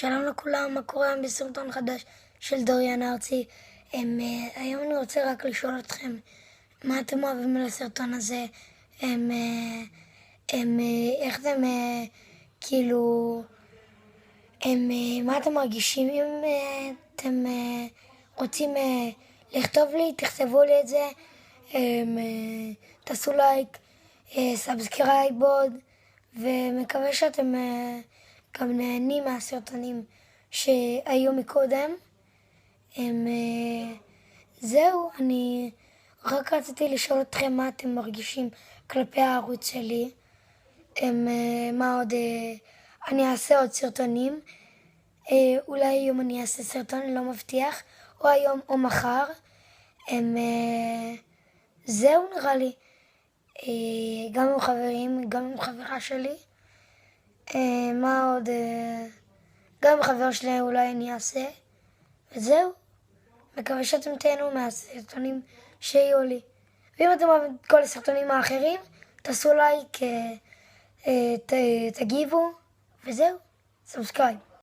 שלום לכולם, מה קורה היום בסרטון חדש של דוריאן ארצי. היום אני רוצה רק לשאול אתכם, מה אתם אוהבים על הסרטון הזה? איך אתם, מה אתם מרגישים? אם אתם רוצים לכתוב לי, תכתבו לי את זה. תעשו לייק, סאבסקרייב עוד, ומקווה שאתם גם נהנים מהסרטונים שהיו מקודם. זהו, אני רק רציתי לשאול אתכם מה אתם מרגישים כלפי הערוץ שלי. מה עוד? אני אעשה עוד סרטונים. אולי היום אני אעשה סרטון, אני לא מבטיח, או היום או מחר. זהו נראה לי. גם עם חברים, גם עם חברה שלי. מה עוד? גם עם חבר שלי אולי אני אעשה. וזהו. מקווה שאתם תהנו מהסרטונים שיהיו לי. ואם אתם אוהבים את כל הסרטונים האחרים, תעשו לייק, תגיבו, וזהו. סאבסקרייב.